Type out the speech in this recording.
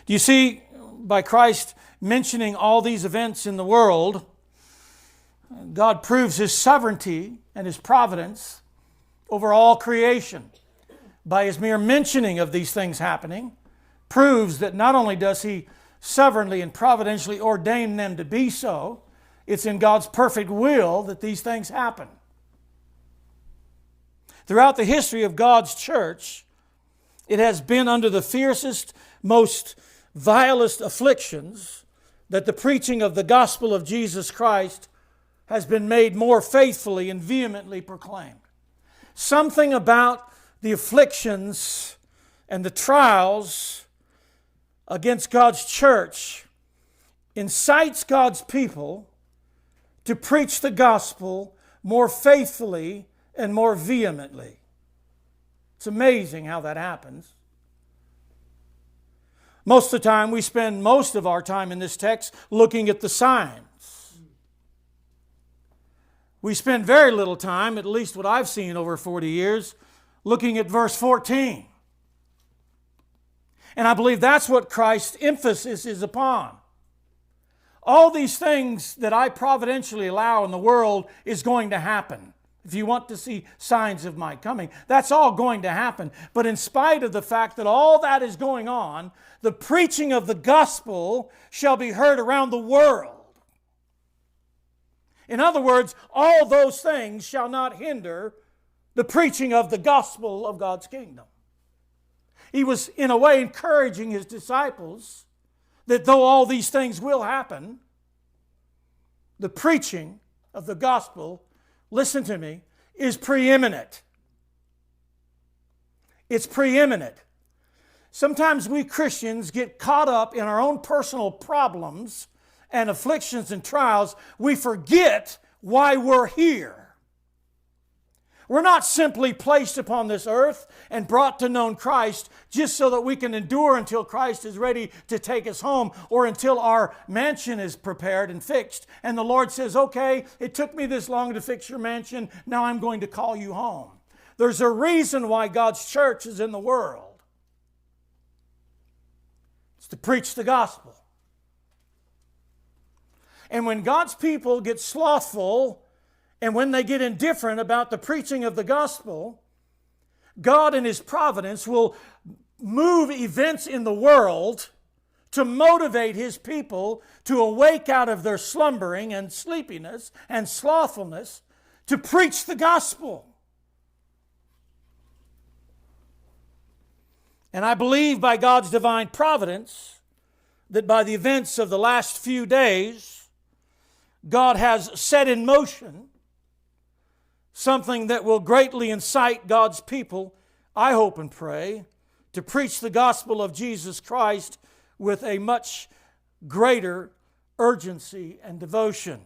Do you see, by Christ mentioning all these events in the world, God proves His sovereignty and His providence over all creation. By His mere mentioning of these things happening, proves that not only does He sovereignly and providentially ordain them to be so, it's in God's perfect will that these things happen. Throughout the history of God's church, it has been under the fiercest, most vilest afflictions that the preaching of the gospel of Jesus Christ has been made more faithfully and vehemently proclaimed. Something about the afflictions and the trials against God's church incites God's people to preach the gospel more faithfully and more vehemently. It's amazing how that happens. Most of the time, we spend most of our time in this text looking at the signs. We spend very little time, at least what I've seen over 40 years, looking at verse 14. And I believe that's what Christ's emphasis is upon. All these things that I providentially allow in the world is going to happen. If you want to see signs of my coming, that's all going to happen. But in spite of the fact that all that is going on, the preaching of the gospel shall be heard around the world. In other words, all those things shall not hinder the preaching of the gospel of God's kingdom. He was, in a way, encouraging His disciples that though all these things will happen, the preaching of the gospel, listen to me, is preeminent. It's preeminent. Sometimes we Christians get caught up in our own personal problems and afflictions and trials. We forget why we're here. We're not simply placed upon this earth and brought to know Christ just so that we can endure until Christ is ready to take us home or until our mansion is prepared and fixed. And the Lord says, okay, it took me this long to fix your mansion. Now I'm going to call you home. There's a reason why God's church is in the world. It's to preach the gospel. And when God's people get slothful and when they get indifferent about the preaching of the gospel, God in His providence will move events in the world to motivate His people to awake out of their slumbering and sleepiness and slothfulness to preach the gospel. And I believe by God's divine providence that by the events of the last few days, God has set in motion something that will greatly incite God's people, I hope and pray, to preach the gospel of Jesus Christ with a much greater urgency and devotion.